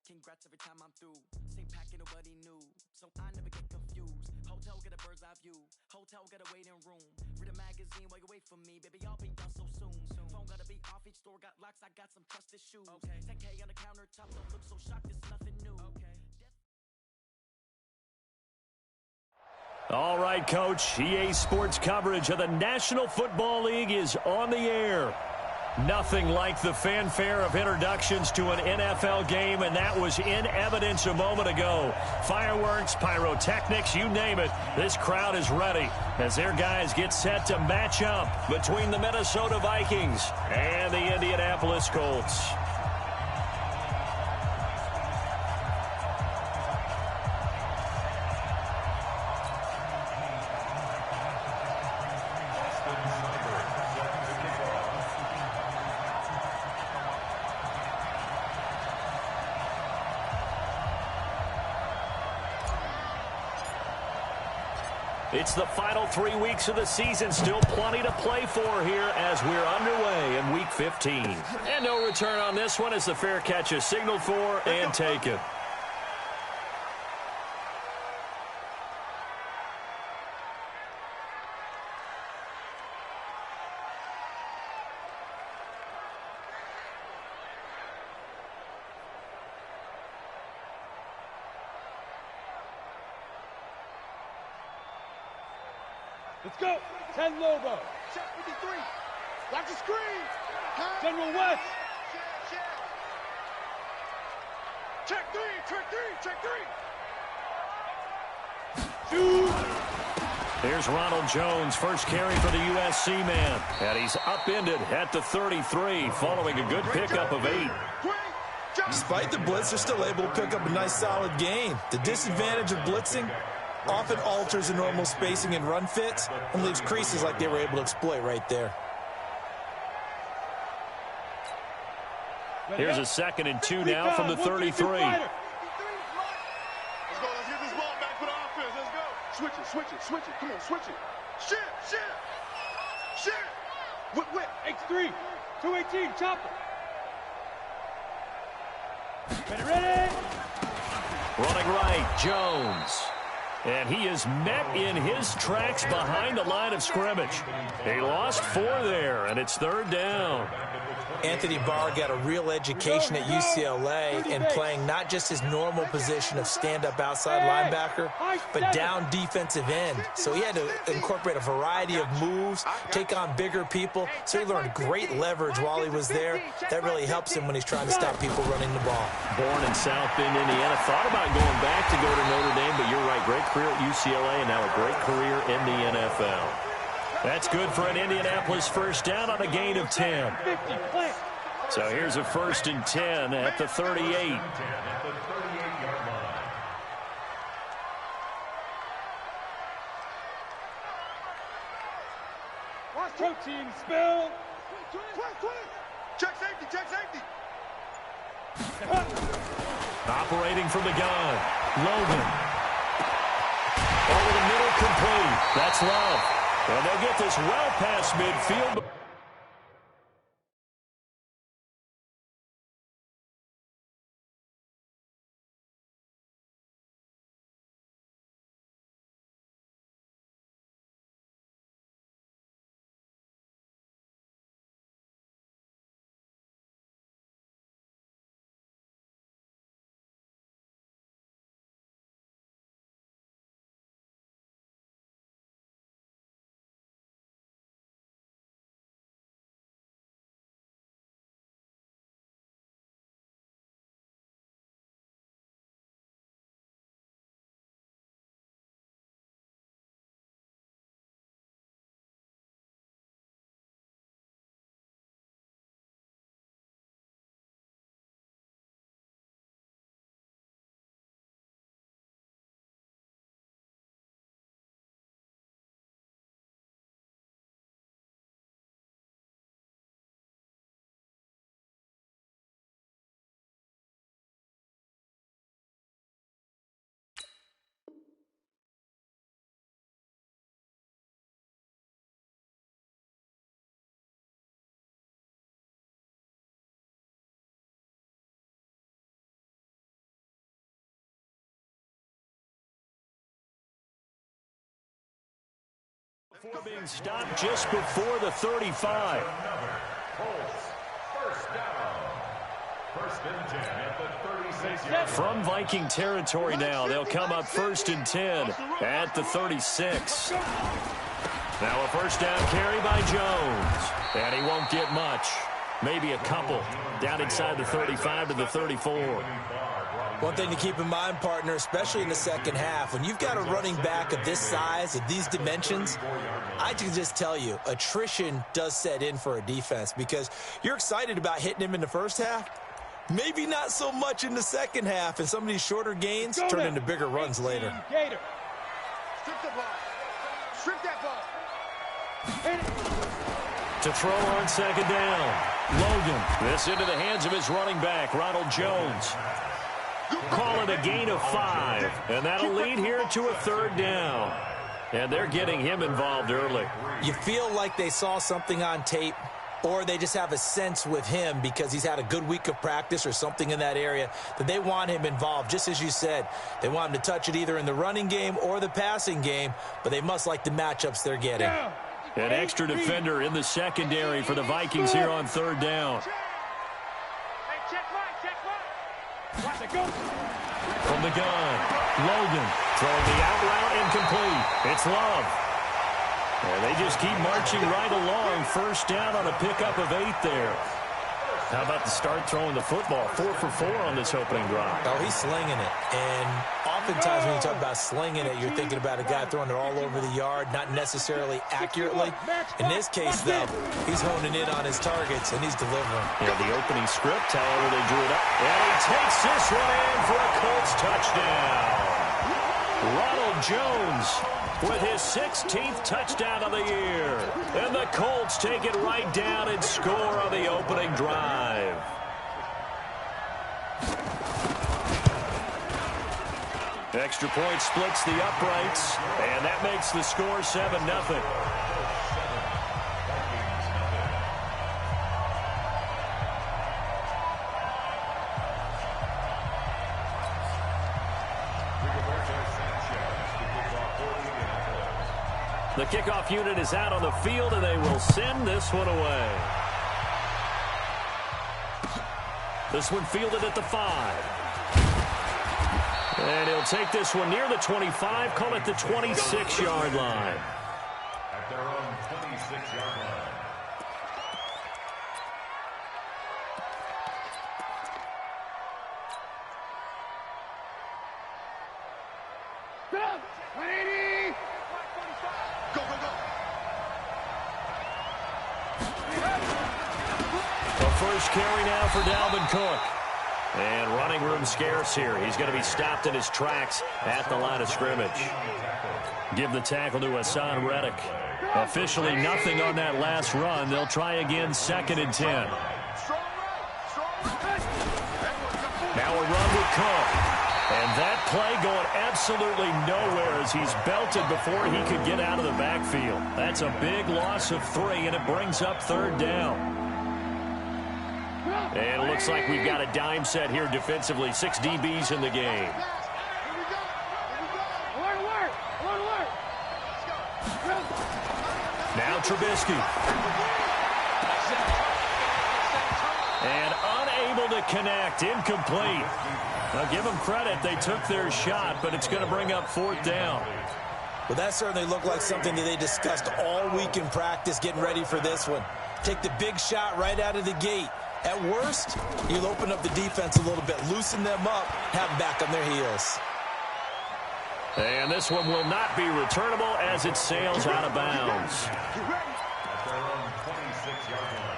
congrats every time I'm through. Stay packing, nobody knew, so I never get confused. Hotel got a bird's eye view, hotel got a waiting room. Read a magazine while you wait for me, baby, I'll be done so soon. Phone gotta be off, each store got locks, I got some trusted shoes. 10K on the countertop, don't look so shocked, it's nothing new. All right, Coach, EA Sports coverage of the National Football League is on the air. Nothing like the fanfare of introductions to an NFL game, and that was in evidence a moment ago. Fireworks, pyrotechnics, you name it. This crowd is ready as their guys get set to match up between the Minnesota Vikings and the Indianapolis Colts. It's the final 3 weeks of the season. Still plenty to play for here as we're underway in Week 15. And no return on this one as the fair catch is signaled for and taken. Let's go. 10 Lobo. Check 53. Watch the screen. General West. Check three. Check three. Check three. Shoot. Here's Ronald Jones, first carry for the USC man. And he's upended at the 33 following a good pickup of 8. Despite the blitz, they're still able to pick up a nice solid gain. The disadvantage of blitzing often alters the normal spacing and run fits and leaves creases like they were able to exploit right there. Here's a 2nd and 2 now from the 33. Let's go. Let's get this ball back for the offense. Let's go. Switch it. Switch it. Switch it. Come on. Switch it. Shit. Whip. X3. 218. Chopper. Ready. Running right, Jones. And he is met in his tracks behind the line of scrimmage. He lost 4 there, and it's 3rd down. Anthony Barr got a real education at UCLA in playing not just his normal position of stand-up outside linebacker, but down defensive end. So he had to incorporate a variety of moves, take on bigger people. So he learned great leverage while he was there. That really helps him when he's trying to stop people running the ball. Born in South Bend, Indiana. Thought about going back to go to Notre Dame, but you're right. Great career at UCLA and now a great career in the NFL. That's good for an Indianapolis first down on a gain of 10. So here's a 1st and 10 at the 38. Protein spill. Check safety. Operating from the gun, Logan. Over the middle, complete. That's Love. And they'll get this well past midfield. Before being stopped just before the 35. From Viking territory now, they'll come up 1st and 10 at the 36. Now a first down carry by Jones. And he won't get much. Maybe a couple. Down inside the 35 to the 34. One thing to keep in mind, partner, especially in the second half, when you've got a running back of this size, of these dimensions, I can just tell you, attrition does set in for a defense because you're excited about hitting him in the first half. Maybe not so much in the second half, and some of these shorter gains turn into bigger runs later. Strip the ball. Strip that ball. To throw on second down. Logan. This into the hands of his running back, Ronald Jones. Call it a gain of 5, and that'll lead here to a 3rd down. And they're getting him involved early. You feel like they saw something on tape, or they just have a sense with him because he's had a good week of practice or something in that area that they want him involved. Just as you said, they want him to touch it either in the running game or the passing game, but they must like the matchups they're getting. An extra defender in the secondary for the Vikings here on 3rd down. From the gun, Logan throwing the out route incomplete. It's Love. And they just keep marching right along. 1st down on a pickup of 8 there. How about the start throwing the football? 4 for 4 on this opening drive. Oh, he's slinging it. And oftentimes when you talk about slinging it, you're thinking about a guy throwing it all over the yard, not necessarily accurately. In this case, though, he's honing in on his targets, and he's delivering. Yeah, the opening script, however, they drew it up. And he takes this one in for a Colts touchdown. Ronald Jones with his 16th touchdown of the year. And the Colts take it right down and score on the opening drive. Extra point splits the uprights, and that makes the score 7-0. The kickoff unit is out on the field, and they will send this one away. This one fielded at the 5. And he'll take this one near the 25, call it the 26-yard line. At their own 26-yard line. First carry now for Dalvin Cook. And running room scarce here. He's going to be stopped in his tracks at the line of scrimmage. Give the tackle to Hassan Reddick. Officially nothing on that last run. They'll try again, 2nd and 10. Now a run with Cook. And that play going absolutely nowhere as he's belted before he could get out of the backfield. That's a big loss of 3, and it brings up 3rd down. And it looks like we've got a dime set here defensively. 6 DBs in the game. Now Trubisky. And unable to connect. Incomplete. Now give them credit. They took their shot, but it's going to bring up 4th down. Well, that certainly looked like something that they discussed all week in practice getting ready for this one. Take the big shot right out of the gate. At worst, you'll open up the defense a little bit, loosen them up, have them back on their heels. And this one will not be returnable as it sails out of bounds. At their own 26-yard line.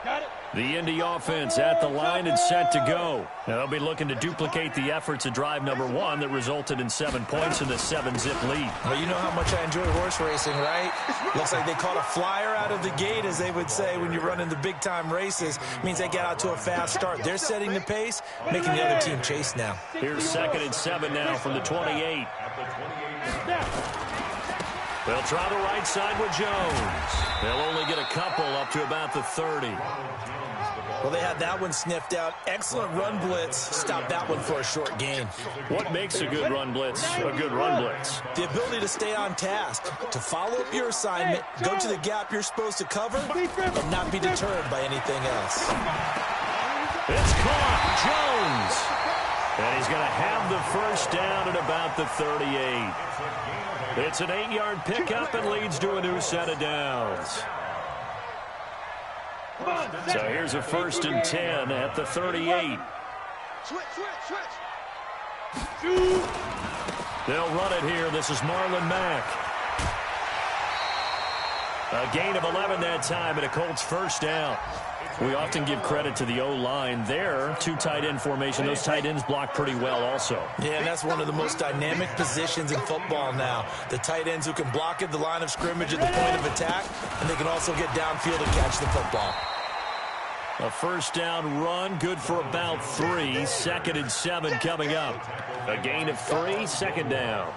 Got it. The Indy offense at the line and set to go. Now they'll be looking to duplicate the efforts of drive number 1 that resulted in 7 points in the 7-zip lead. Well, you know how much I enjoy horse racing, right? Looks like they caught a flyer out of the gate, as they would say when you're running the big-time races. Means they get out to a fast start. They're setting the pace, making the other team chase now. Here's 2nd and 7 now from the 28. They'll try the right side with Jones. They'll only get a couple up to about the 30. Well, they had that one sniffed out. Excellent run blitz. Stopped that one for a short gain. What makes a good run blitz a good run blitz? The ability to stay on task, to follow up your assignment, go to the gap you're supposed to cover, and not be deterred by anything else. It's caught. Jones. And he's going to have the first down at about the 38. It's an 8-yard pickup and leads to a new set of downs. So here's a 1st and 10 at the 38. They'll run it here. This is Marlon Mack. A gain of 11 that time and a Colts first down. We often give credit to the O-line there. 2 tight end formation. Those tight ends block pretty well also. Yeah, and that's one of the most dynamic positions in football now. The tight ends who can block at the line of scrimmage at the point of attack, and they can also get downfield and catch the football. A first down run, good for about 3. 2nd and 7 coming up. A gain of 3, 2nd down.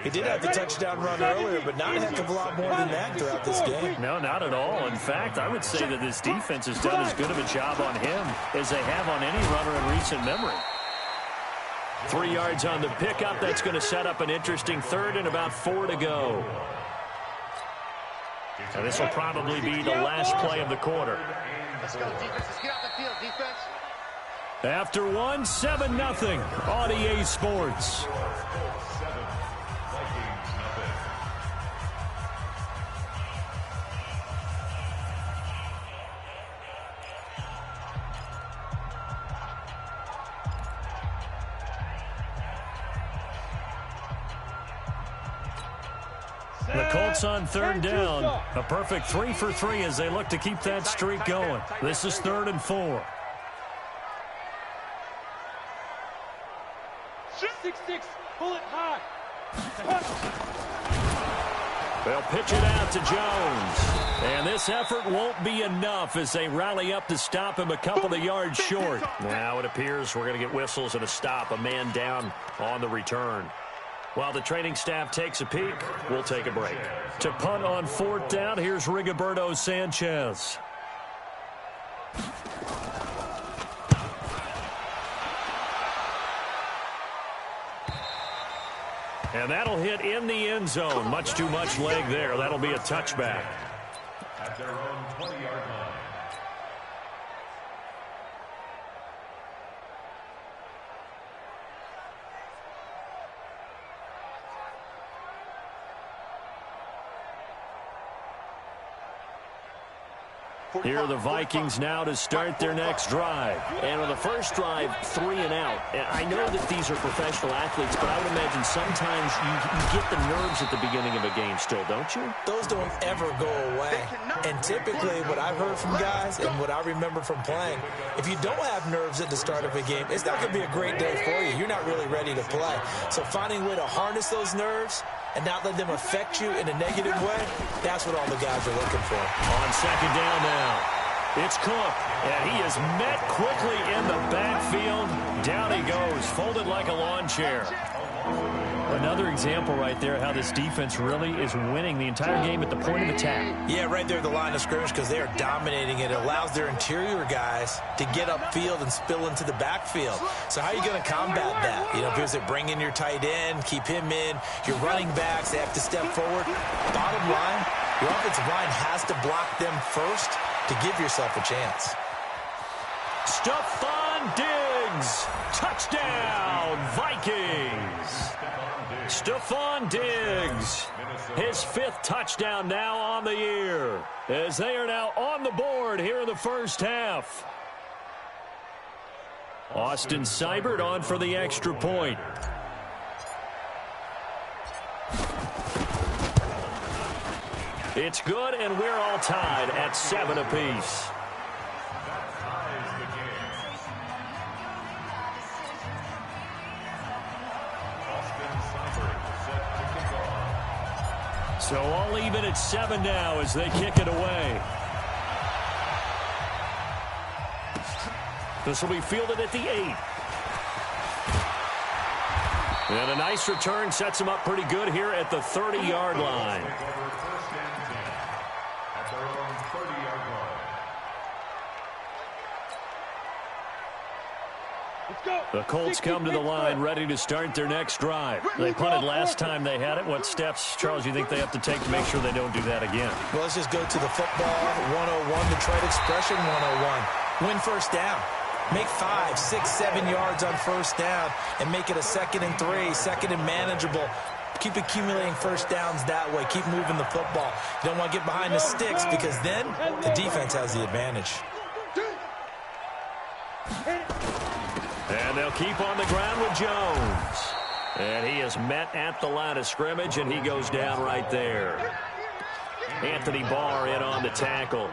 He did have the touchdown run earlier, but not a heck of a lot more than that throughout this game. No, not at all. In fact, I would say that this defense has done as good of a job on him as they have on any runner in recent memory. 3 yards on the pickup. That's going to set up an interesting 3rd and about 4 to go. And this will probably be the last play of the quarter. Let's go, defense. Let's get out the field, defense. After 1, 7-0 on EA Sports. The Colts on 3rd down. A perfect 3 for 3 as they look to keep that streak going. This is 3rd and 4. 6-6, pull it high. They'll pitch it out to Jones. And this effort won't be enough as they rally up to stop him a couple of yards short. Now it appears we're going to get whistles and a stop. A man down on the return. While the training staff takes a peek, we'll take a break. To punt on 4th down, here's Rigoberto Sanchez. And that'll hit in the end zone. Much too much leg there. That'll be a touchback. At their own 20-yard line. Here are the Vikings now to start their next drive. And on the first drive, 3 and out. And I know that these are professional athletes, but I would imagine sometimes you get the nerves at the beginning of a game still, don't you? Those don't ever go away. And typically what I've heard from guys and what I remember from playing, if you don't have nerves at the start of a game, it's not going to be a great day for you. You're not really ready to play. So finding a way to harness those nerves and not let them affect you in a negative way, that's what all the guys are looking for. On 2nd down now, it's Cook, and he is met quickly in the backfield. Down he goes, folded like a lawn chair. Another example right there how this defense really is winning the entire game at the point of attack. Yeah, right there at the line of scrimmage because they are dominating it. It allows their interior guys to get upfield and spill into the backfield. So how are you going to combat that? You know, because they bring in your tight end, keep him in. Your running backs, they have to step forward. Bottom line, your offensive line has to block them first to give yourself a chance. Stephon Diggs, touchdown, Vikings. Stephon Diggs, his 5th touchdown now on the year, as they are now on the board here in the first half. Austin Seibert on for the extra point. It's good, and we're all tied at 7 apiece. So all even at 7 now as they kick it away. This will be fielded at the 8. And a nice return sets him up pretty good here at the 30-yard line. The Colts come to the line ready to start their next drive. They punted last time they had it. What steps, Charles, you think they have to take to make sure they don't do that again? Well, let's just go to the football 101, Detroit expression 101. Win first down. Make 5, 6, 7 yards on first down and make it a 2nd and 3, 2nd and manageable. Keep accumulating first downs that way. Keep moving the football. You don't want to get behind the sticks because then the defense has the advantage. And they'll keep on the ground with Jones. And he is met at the line of scrimmage, and he goes down right there. Anthony Barr in on the tackle.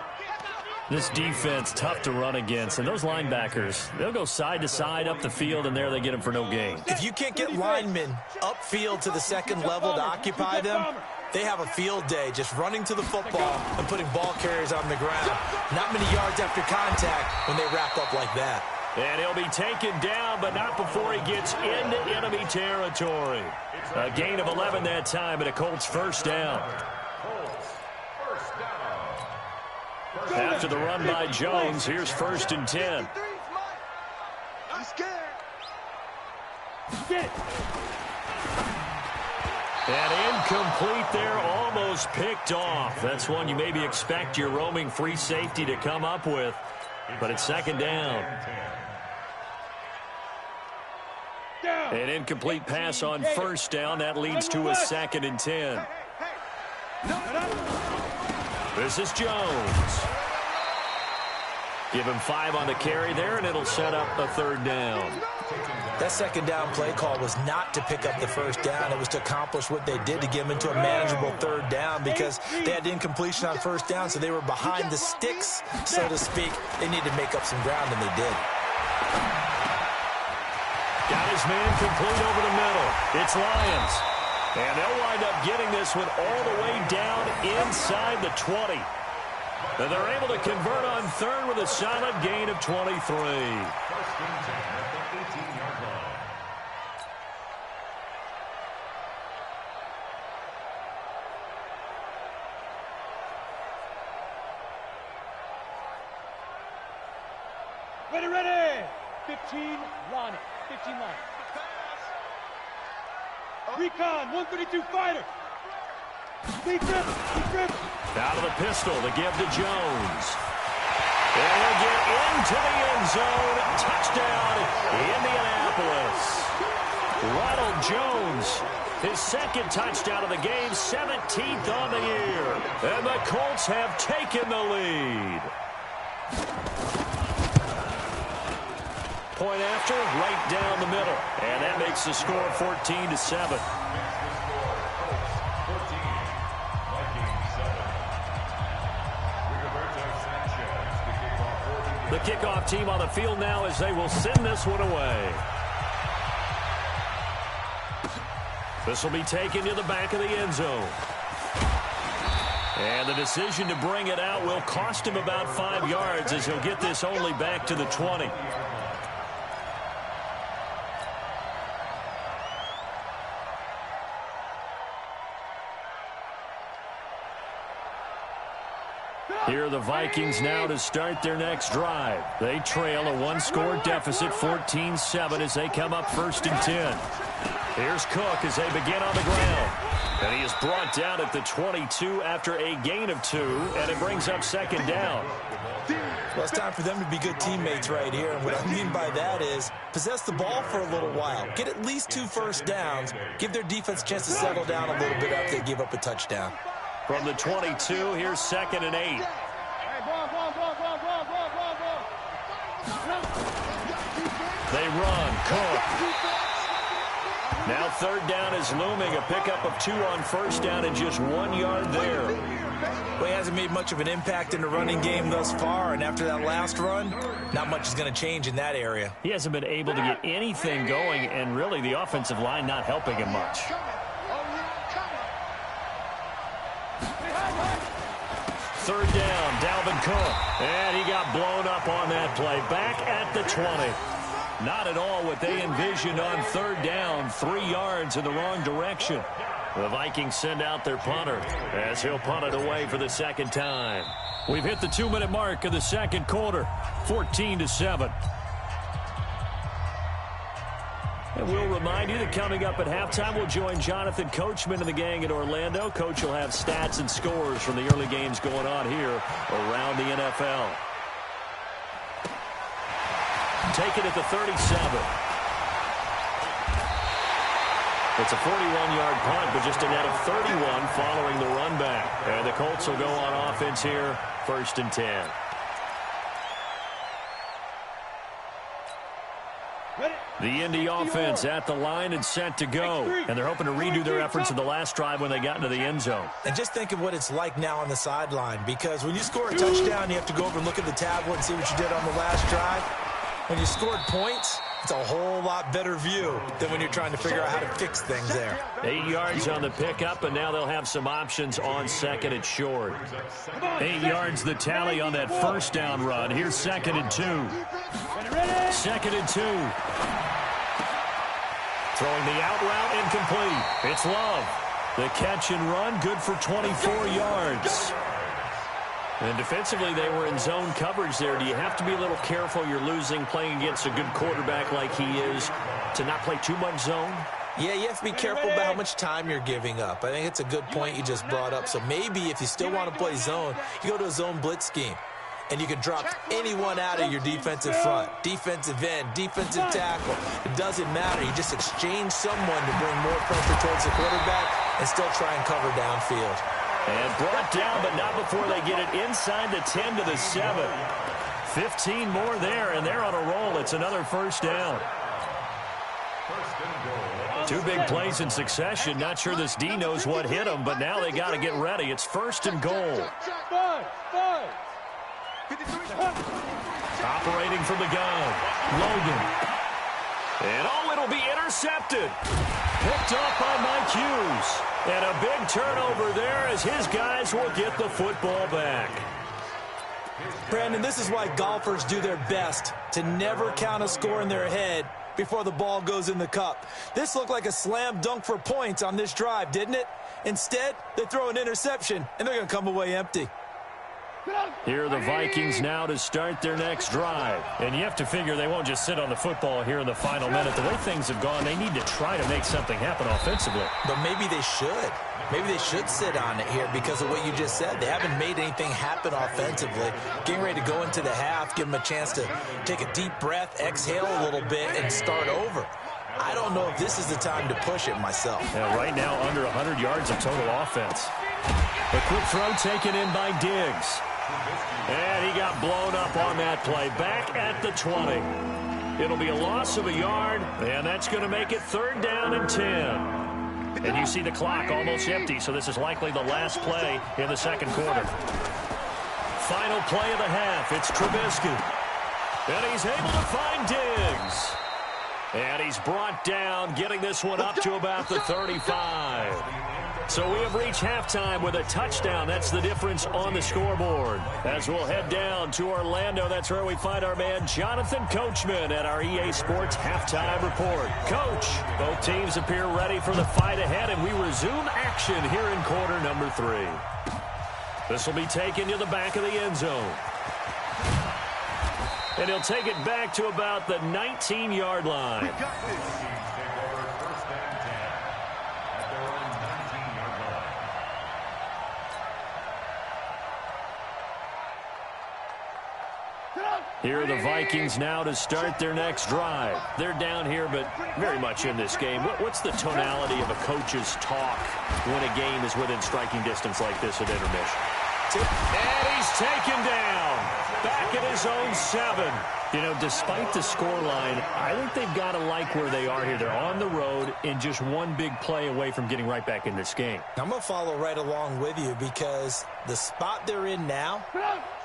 This defense, tough to run against. And those linebackers, they'll go side to side up the field, and there they get them for no gain. If you can't get linemen upfield to the second level to occupy them, they have a field day just running to the football and putting ball carriers on the ground. Not many yards after contact when they wrap up like that. And he'll be taken down, but not before he gets into enemy territory. A gain of 11 that time, and a Colts first down. After the run by Jones, here's 1st and 10. And incomplete there, almost picked off. That's one you maybe expect your roaming free safety to come up with, but it's 2nd down. An incomplete pass on first down. That leads to a 2nd and 10. This is Jones. Give him 5 on the carry there, and it'll set up a 3rd down. That 2nd down play call was not to pick up the first down. It was to accomplish what they did to get them into a manageable 3rd down because they had incompletion on first down, so they were behind the sticks, so to speak. They needed to make up some ground, and they did. Got his man complete over the middle. It's Lions. And they'll wind up getting this one all the way down inside the 20. And they're able to convert on 3rd with a solid gain of 23. Ready. 15 line. 15 line. Recon, 132 fighter. Lead grip. Out of the pistol, the give to Jones. And he'll get into the end zone. Touchdown, Indianapolis. Ronald Jones, his 2nd touchdown of the game, 17th on the year. And the Colts have taken the lead. Point after, right down the middle. And that makes the score 14-7. The kickoff team on the field now as they will send this one away. This will be taken to the back of the end zone. And the decision to bring it out will cost him about 5 yards as he'll get this only back to the 20. Here are the Vikings now to start their next drive. They trail a 1-score deficit, 14-7, as they come up 1st and 10. Here's Cook as they begin on the ground. And he is brought down at the 22 after a gain of 2, and it brings up 2nd down. Well, it's time for them to be good teammates right here. And what I mean by that is possess the ball for a little while. Get at least 2 first downs. Give their defense a chance to settle down a little bit after they give up a touchdown. From the 22, here's 2nd and 8. They run. Cook. Now 3rd down is looming. A pickup of 2 on first down and just 1 yard there. Well, he hasn't made much of an impact in the running game thus far, and after that last run, not much is going to change in that area. He hasn't been able to get anything going, and really the offensive line not helping him much. 3rd down, Dalvin Cook. And he got blown up on that play. Back at the 20. Not at all what they envisioned on third down. 3 yards in the wrong direction. The Vikings send out their punter as he'll punt it away for the second time. We've hit the 2-minute mark of the second quarter, 14-7. And we'll remind you that coming up at halftime, we'll join Jonathan Coachman and the gang at Orlando. Coach will have stats and scores from the early games going on here around the NFL. Take it at the 37. It's a 41-yard punt, but just a net of 31 following the run back. And the Colts will go on offense here, 1st and 10. The Indy offense at the line and set to go. And they're hoping to redo their efforts in the last drive when they got into the end zone. And just think of what it's like now on the sideline, because when you score a touchdown, you have to go over and look at the tablet and see what you did on the last drive. When you scored points, it's a whole lot better view than when you're trying to figure out how to fix things there. 8 yards on the pickup, and now they'll have some options on second and short. 8 yards the tally on that first down run. Here's 2nd and 2. 2nd and 2. Throwing the out route incomplete. It's Love. The catch and run, good for 24 yards. And defensively, they were in zone coverage there. Do you have to be a little careful? You're losing, playing against a good quarterback like he is, to not play too much zone? Yeah, you have to be careful about how much time you're giving up. I think it's a good point you just brought up. So maybe if you still want to play zone, you go to a zone blitz scheme. And you can drop anyone out of your defensive front, defensive end, defensive tackle. It doesn't matter. You just exchange someone to bring more pressure towards the quarterback and still try and cover downfield. And brought down, but not before they get it inside the 10 to the 7. 15 more there, and they're on a roll. It's another first down. 2 big plays in succession. Not sure this D knows what hit them, but now they got to get ready. It's 1st and goal. Operating from the gun, Logan. And it'll be intercepted. Picked up by Mike Hughes. And a big turnover there as his guys will get the football back. Brandon, this is why golfers do their best to never count a score in their head before the ball goes in the cup. This looked like a slam dunk for points on this drive, didn't it? Instead, they throw an interception, and they're going to come away empty. Here are the Vikings now to start their next drive. And you have to figure they won't just sit on the football here in the final minute. The way things have gone, they need to try to make something happen offensively. But maybe they should. Maybe they should sit on it here because of what you just said. They haven't made anything happen offensively. Getting ready to go into the half, give them a chance to take a deep breath, exhale a little bit, and start over. I don't know if this is the time to push it myself. Yeah, right now, under 100 yards of total offense. A quick throw taken in by Diggs. And he got blown up on that play. Back at the 20. It'll be a loss of a yard, and that's going to make it 3rd down and 10. And you see the clock almost empty, so this is likely the last play in the second quarter. Final play of the half. It's Trubisky. And he's able to find Diggs. And he's brought down, getting this one up to about the 35. So we have reached halftime with a touchdown. That's the difference on the scoreboard. As we'll head down to Orlando, that's where we find our man Jonathan Coachman at our EA Sports Halftime Report. Coach, both teams appear ready for the fight ahead, and we resume action here in quarter number 3. This will be taken to the back of the end zone. And he'll take it back to about the 19-yard line. Here are the Vikings now to start their next drive. They're down here, but very much in this game. What's the tonality of a coach's talk when a game is within striking distance like this at intermission? And he's taken down. Back at his own 7. You know, despite the scoreline, I think they've got to like where they are here. They're on the road and just one big play away from getting right back in this game. I'm going to follow right along with you because the spot they're in now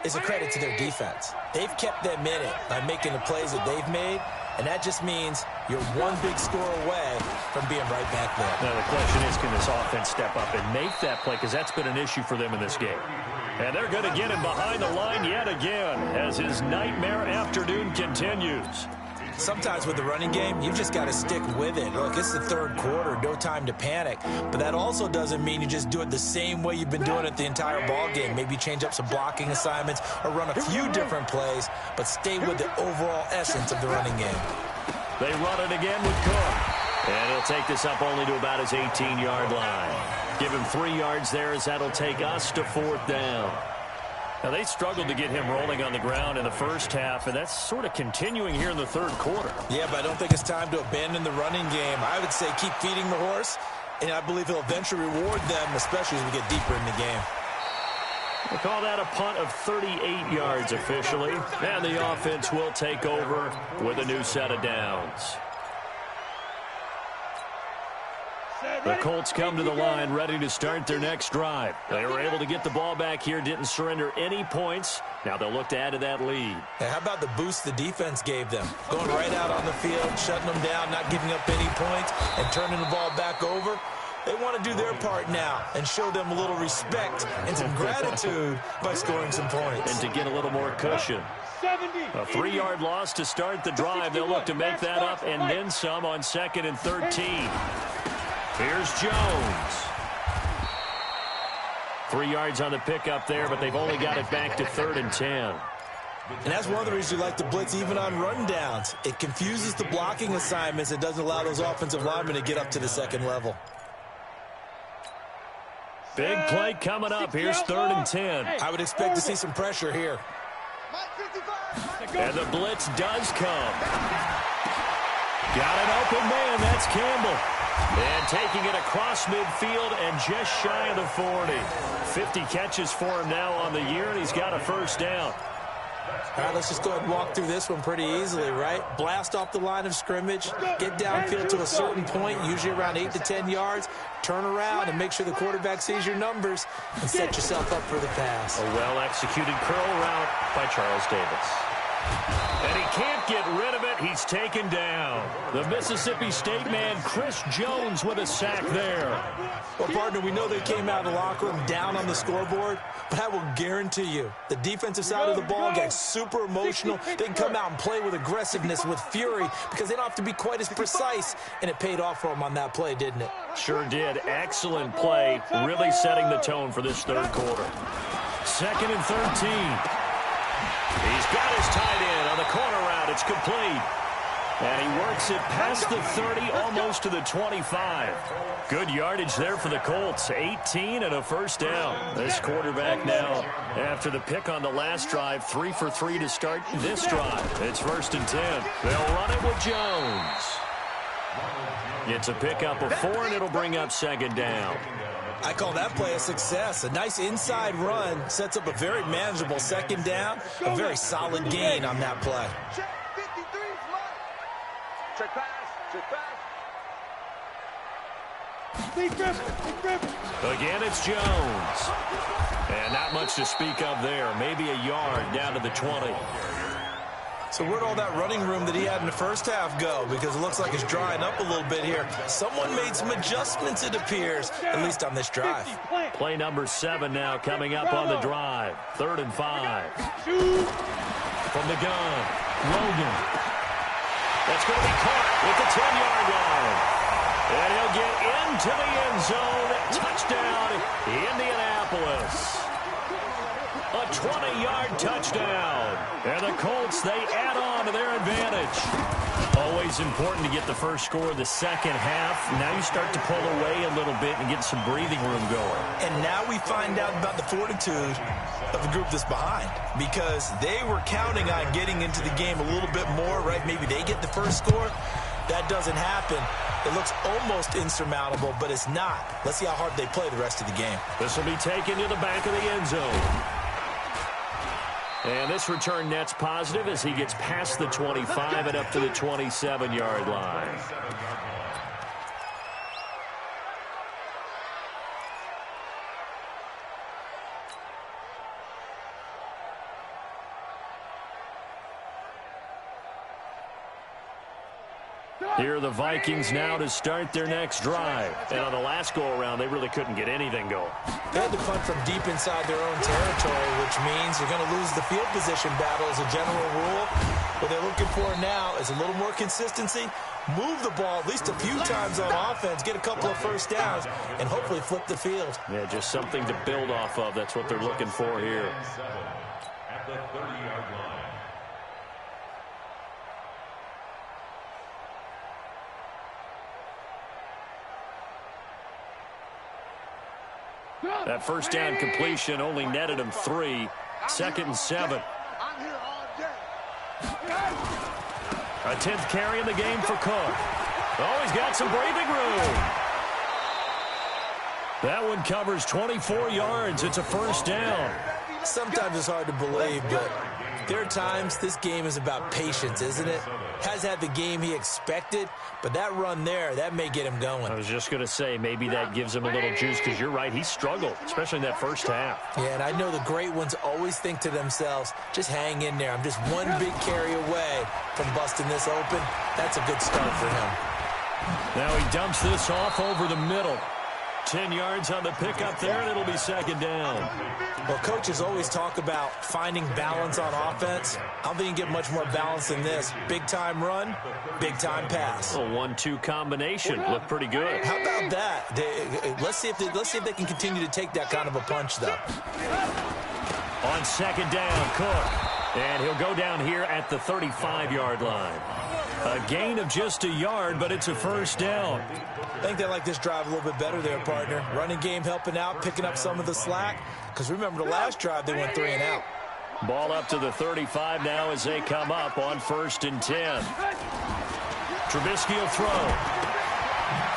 is a credit to their defense. They've kept them in it by making the plays that they've made, and that just means you're one big score away from being right back there. Now the question is, can this offense step up and make that play? Because that's been an issue for them in this game. And they're going to get him behind the line yet again as his nightmare afternoon continues. Sometimes with the running game, you've just got to stick with it. Look, it's the third quarter, no time to panic. But that also doesn't mean you just do it the same way you've been doing it the entire ball game. Maybe change up some blocking assignments or run a few different plays, but stay with the overall essence of the running game. They run it again with Cook. And he'll take this up only to about his 18-yard line. Give him 3 yards there as that'll take us to 4th down. Now, they struggled to get him rolling on the ground in the first half, and that's sort of continuing here in the third quarter. Yeah, but I don't think it's time to abandon the running game. I would say keep feeding the horse, and I believe he'll eventually reward them, especially as we get deeper in the game. We'll call that a punt of 38 yards officially, and the offense will take over with a new set of downs. The Colts come to the line ready to start their next drive. They were able to get the ball back here, didn't surrender any points. Now they'll look to add to that lead. Hey, how about the boost the defense gave them? Going right out on the field, shutting them down, not giving up any points, and turning the ball back over. They want to do their part now and show them a little respect and some gratitude by scoring some points. And to get a little more cushion. A 3-yard loss to start the drive. They'll look to make that up and then some on 2nd and 13. Here's Jones. 3 yards on the pickup there, but they've only got it back to 3rd and 10. And that's one of the reasons you like to blitz even on rundowns. It confuses the blocking assignments. It doesn't allow those offensive linemen to get up to the second level. Big play coming up. Here's 3rd and 10. I would expect to see some pressure here. And the blitz does come. Got an open man. That's Campbell. And taking it across midfield and just shy of the 40. 50 catches for him now on the year, and he's got a first down. All right, let's just go ahead and walk through this one pretty easily, right? Blast off the line of scrimmage, get downfield to a certain point, usually around 8 to 10 yards, turn around and make sure the quarterback sees your numbers and set yourself up for the pass. A well-executed curl route by Charles Davis. And he can't get rid of it. He's taken down. The Mississippi State man, Chris Jones, with a sack there. Well, partner, we know they came out of the locker room down on the scoreboard, but I will guarantee you the defensive side of the ball gets super emotional. They can come out and play with aggressiveness, with fury, because they don't have to be quite as precise, and it paid off for them on that play, didn't it? Sure did. Excellent play, really setting the tone for this third quarter. 2nd and 13. He's got his tight end on the corner route. It's complete. And he works it past the 30, almost to the 25. Good yardage there for the Colts. 18 and a first down. This quarterback now, after the pick on the last drive, 3 for 3 to start this drive. It's 1st and 10. They'll run it with Jones. It's a pickup of 4, and it'll bring up 2nd down. I call that play a success. A nice inside run sets up a very manageable 2nd down. A very solid gain on that play. Check 53, check pass, check pass. Again, it's Jones. And not much to speak of there. Maybe a yard down to the 20. So where'd all that running room that he had in the first half go? Because it looks like it's drying up a little bit here. Someone made some adjustments, it appears, at least on this drive. Play number 7 now coming up on the drive. 3rd and 5. From the gun, Logan. That's going to be caught with the 10-yard line. And he'll get into the end zone. Touchdown, Indianapolis. A 20-yard touchdown. And the Colts, they add on to their advantage. Always important to get the first score of the second half. Now you start to pull away a little bit and get some breathing room going. And now we find out about the fortitude of the group that's behind, because they were counting on getting into the game a little bit more, right? Maybe they get the first score. That doesn't happen. It looks almost insurmountable, but it's not. Let's see how hard they play the rest of the game. This will be taken to the back of the end zone. And this return net's positive as he gets past the 25 and up to the 27-yard line. Here are the Vikings now to start their next drive. And on the last go-around, they really couldn't get anything going. They had to punt from deep inside their own territory, which means you're going to lose the field position battle as a general rule. What they're looking for now is a little more consistency, move the ball at least a few times on offense, get a couple of first downs, and hopefully flip the field. Yeah, just something to build off of. That's what they're looking for here. At the 30-yard line. That first down completion only netted him 3. 2nd and 7. A 10th carry in the game for Cook. Oh, he's got some breathing room. That one covers 24 yards. It's a first down. Sometimes it's hard to believe, but there are times this game is about patience, isn't it? Has had the game he expected, but that run there, that may get him going. I was just going to say, maybe that gives him a little juice, because you're right, he struggled, especially in that first half. Yeah, and I know the great ones always think to themselves, just hang in there. I'm just one big carry away from busting this open. That's a good start for him. Now he dumps this off over the middle. 10 yards on the pickup there, and it'll be 2nd down. Well, coaches always talk about finding balance on offense. I don't think you can get much more balance than this. Big-time run, big-time pass. A 1-2 combination. Looked pretty good. How about that? Let's see if they can continue to take that kind of a punch, though. On 2nd down, Cook. And he'll go down here at the 35-yard line. A gain of just a yard, but it's a first down. I think they like this drive a little bit better there, partner. Running game helping out, picking up some of the slack. Because remember, the last drive, they went 3 and out. Ball up to the 35 now as they come up on 1st and 10. Trubisky will throw.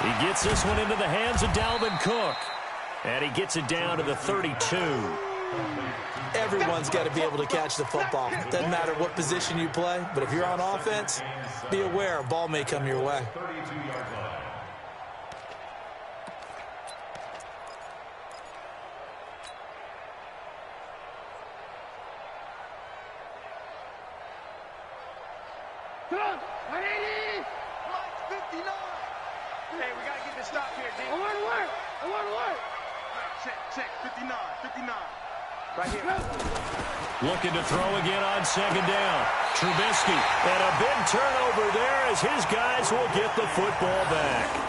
He gets this one into the hands of Dalvin Cook. And he gets it down to the 32. Everyone's got to be able to catch the football. Doesn't matter what position you play, but if you're on offense, be aware a ball may come your way. Hey, we got to get this stop here, D. I want to work. Check. 59. Right here. Looking to throw again on 2nd down. Trubisky. And a big turnover there as his guys will get the football back.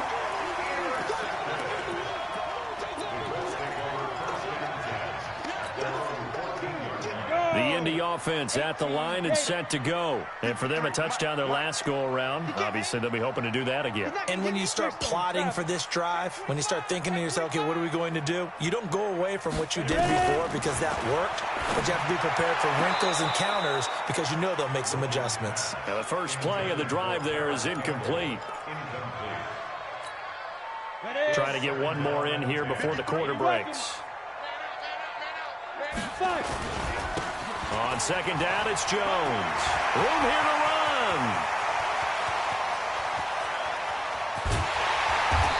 The Indy offense at the line and set to go. And for them, a touchdown their last go-around. Obviously, they'll be hoping to do that again. And when you start plotting for this drive, when you start thinking to yourself, okay, what are we going to do? You don't go away from what you did before because that worked, but you have to be prepared for wrinkles and counters because you know they'll make some adjustments. Now, the first play of the drive there is incomplete. Trying to get one more in here before the quarter breaks. On 2nd down, it's Jones. Room here to run.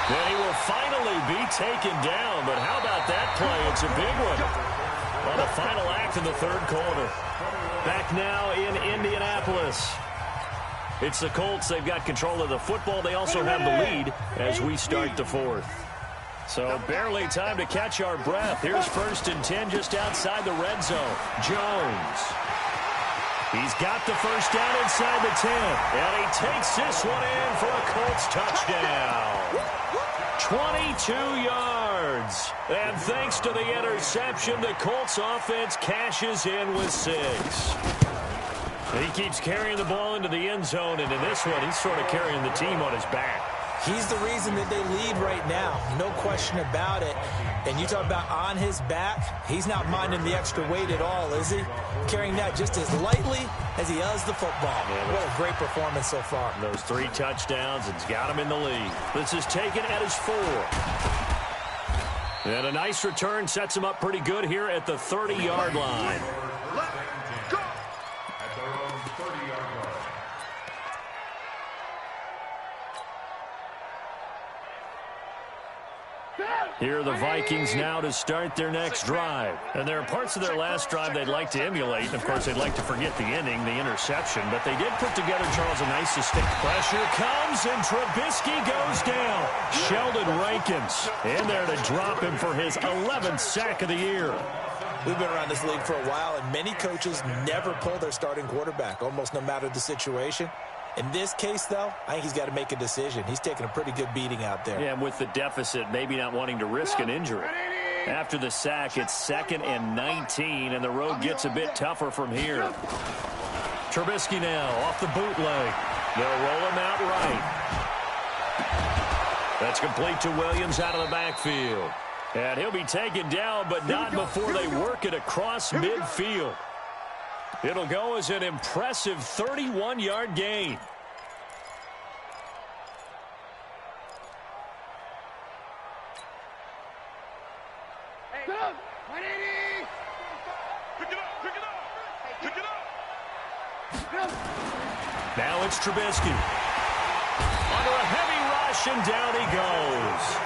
Then he will finally be taken down. But how about that play? It's a big one. On the final act in the 3rd quarter. Back now in Indianapolis. It's the Colts. They've got control of the football. They also have the lead as we start the 4th. So barely time to catch our breath. Here's 1st and 10 just outside the red zone. Jones. He's got the first down inside the 10. And he takes this one in for a Colts touchdown. 22 yards. And thanks to the interception, the Colts offense cashes in with 6. He keeps carrying the ball into the end zone, and in this one, he's sort of carrying the team on his back. He's the reason that they lead right now. No question about it. And you talk about on his back, he's not minding the extra weight at all, is he? Carrying that just as lightly as he does the football. Yeah, what a great performance so far. Those 3 touchdowns, it's got him in the lead. This is taken at his 4. And a nice return sets him up pretty good here at the 30-yard line. Here are the Vikings now to start their next drive. And there are parts of their last drive they'd like to emulate. And, of course, they'd like to forget the ending, the interception. But they did put together, Charles, a nice sustained. Pressure comes, and Trubisky goes down. Sheldon Rankins in there to drop him for his 11th sack of the year. We've been around this league for a while, and many coaches never pull their starting quarterback, almost no matter the situation. In this case, though, I think he's got to make a decision. He's taking a pretty good beating out there. Yeah, and with the deficit, maybe not wanting to risk an injury. After the sack, it's 2nd and 19, and the road gets a bit tougher from here. Trubisky now off the bootleg. They'll roll him out right. That's complete to Williams out of the backfield. And he'll be taken down, but not before they work it across midfield. It'll go as an impressive 31-yard gain. Now it's Trubisky. Under a heavy rush, and down he goes.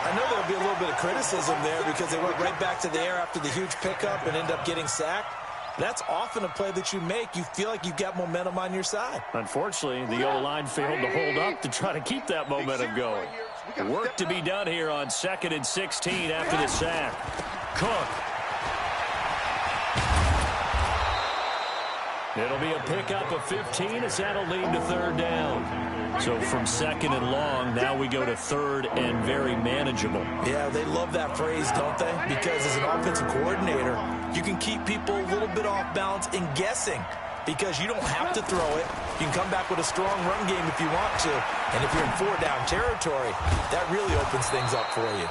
I know there'll be a little bit of criticism there because they went right back to the air after the huge pickup and end up getting sacked. That's often a play that you make. You feel like you've got momentum on your side. Unfortunately, the O-line failed to hold up to try to keep that momentum going. Work to be done here on 2nd and 16 after the sack. Cook. It'll be a pickup of 15 as that'll lead to 3rd down. So from 2nd and long, now we go to 3rd and very manageable. Yeah, they love that phrase, don't they? Because as an offensive coordinator, you can keep people a little bit off balance and guessing because you don't have to throw it. You can come back with a strong run game if you want to. And if you're in 4-down territory, that really opens things up for you.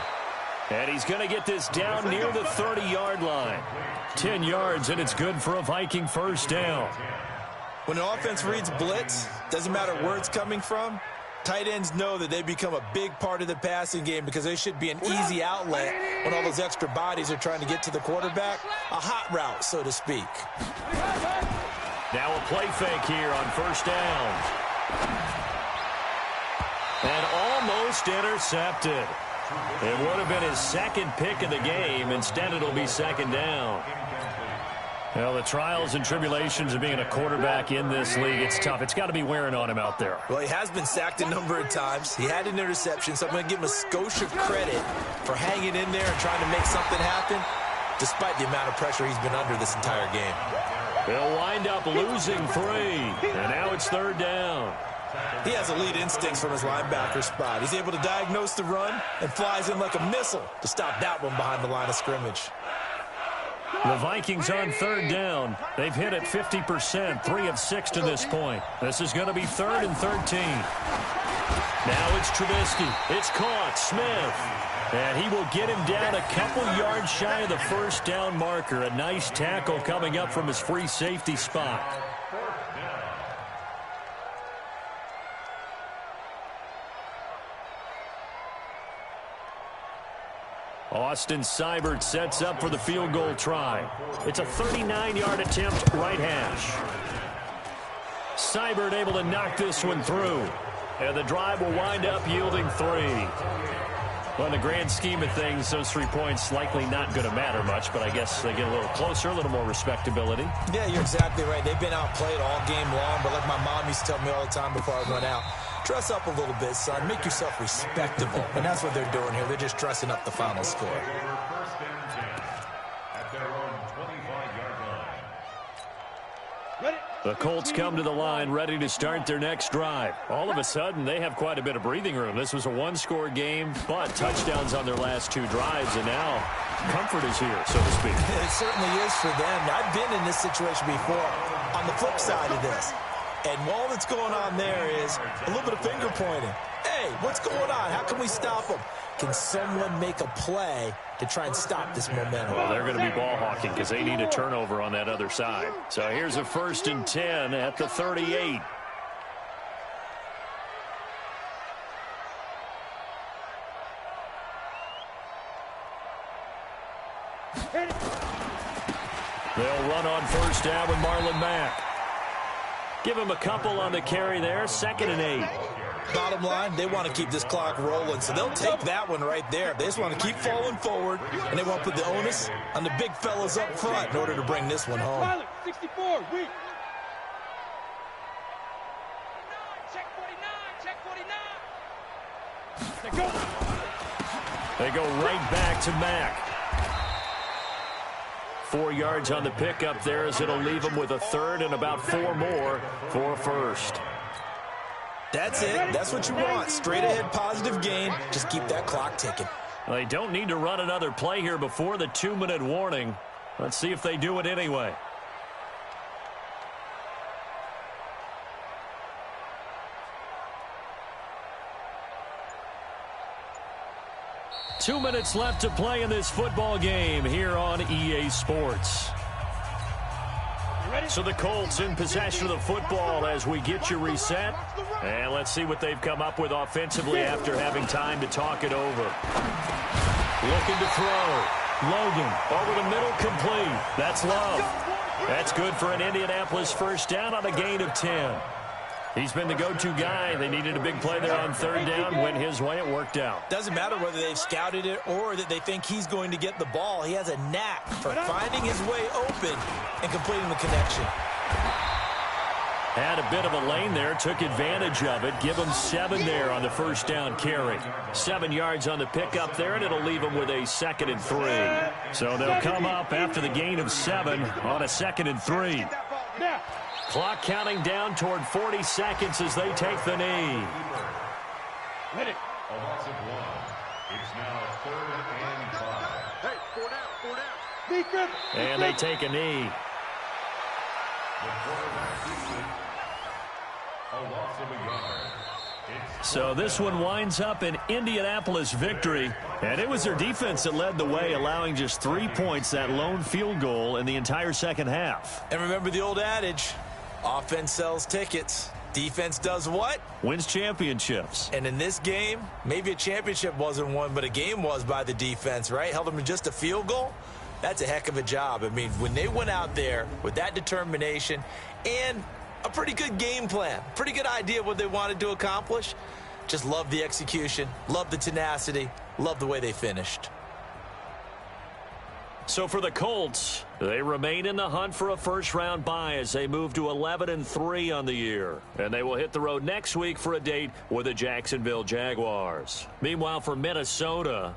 And he's going to get this down near the 30-yard line. 10 yards, and it's good for a Viking 1st down. When an offense reads blitz, doesn't matter where it's coming from, tight ends know that they become a big part of the passing game because they should be an easy outlet when all those extra bodies are trying to get to the quarterback. A hot route, so to speak. Now a play fake here on 1st down. And almost intercepted. It would have been his 2nd pick of the game. Instead, it'll be 2nd down. Well, the trials and tribulations of being a quarterback in this league, it's tough. It's got to be wearing on him out there. Well, he has been sacked a number of times. He had an interception, so I'm going to give him a skosh of credit for hanging in there and trying to make something happen, despite the amount of pressure he's been under this entire game. They'll wind up losing 3, and now it's 3rd down. He has elite instincts from his linebacker spot. He's able to diagnose the run and flies in like a missile to stop that one behind the line of scrimmage. The Vikings on 3rd down. They've hit it 50%, 3 of 6 to this point. This is going to be 3rd and 13. Now it's Trubisky. It's caught. Smith. And he will get him down a couple yards shy of the 1st down marker. A nice tackle coming up from his free safety spot. Austin Seibert sets up for the field goal try. It's a 39-yard attempt, right hash. Seibert able to knock this one through. And the drive will wind up yielding 3. Well, in the grand scheme of things, those 3 points likely not going to matter much, but I guess they get a little closer, a little more respectability. Yeah, you're exactly right. They've been outplayed all game long, but like my mom used to tell me all the time before I went out, dress up a little bit, son. Make yourself respectable. And that's what they're doing here. They're just dressing up the final score. The Colts come to the line ready to start their next drive. All of a sudden, they have quite a bit of breathing room. This was a 1-score game, but touchdowns on their last 2 drives, and now comfort is here, so to speak. It certainly is for them. I've been in this situation before on the flip side of this. And all that's going on there is a little bit of finger pointing. Hey, what's going on? How can we stop them? Can someone make a play to try and stop this momentum? Well, they're going to be ball hawking because they need a turnover on that other side. So here's a 1st and 10 at the 38. They'll run on 1st down with Marlon Mack. Give him a couple on the carry there. 2nd and 8. Bottom line, they want to keep this clock rolling, so they'll take that one right there. They just want to keep falling forward, and they want to put the onus on the big fellas up front in order to bring this one home. Pilot, 64, weak. Check 49, check 49. They go. They go right back to Mack. 4 yards on the pickup there as it'll leave them with a third and about 4 more for a first. That's it. That's what you want. Straight ahead positive gain. Just keep that clock ticking. They don't need to run another play here before the 2-minute warning. Let's see if they do it anyway. Two minutes left to play in this football game here on EA Sports. So the Colts in possession of the football as we get you reset. And let's see what they've come up with offensively after having time to talk it over. Looking to throw. Logan over the middle, complete. That's Love. That's good for an Indianapolis first down on a gain of 10. He's been the go-to guy. They needed a big play there on third down. Went his way. It worked out. Doesn't matter whether they've scouted it or that they think he's going to get the ball. He has a knack for finding his way open and completing the connection. Had a bit of a lane there. Took advantage of it. Give him 7 there on the first down carry. 7 yards on the pickup there, and it'll leave him with a 2nd and 3. So they'll come up after the gain of 7 on a 2nd and 3. Clock counting down toward 40 seconds as they take the knee. Hit it. A loss of 1. It's now 3rd and 5. Hey, 4 down, 4 down. Deep grip. And they take a knee. The quarterback gets it. A loss of a yard. So this one winds up an Indianapolis victory. And it was their defense that led the way, allowing just 3 points, that lone field goal in the entire second half. And remember the old adage, offense sells tickets. Defense does what? Wins championships. And in this game, maybe a championship wasn't won, but a game was by the defense, right? Held them to just a field goal. That's a heck of a job. I mean, when they went out there with that determination and a pretty good game plan, pretty good idea of what they wanted to accomplish, just love the execution, love the tenacity, love the way they finished. So for the Colts, they remain in the hunt for a first-round bye as they move to 11-3 on the year. And they will hit the road next week for a date with the Jacksonville Jaguars. Meanwhile, for Minnesota,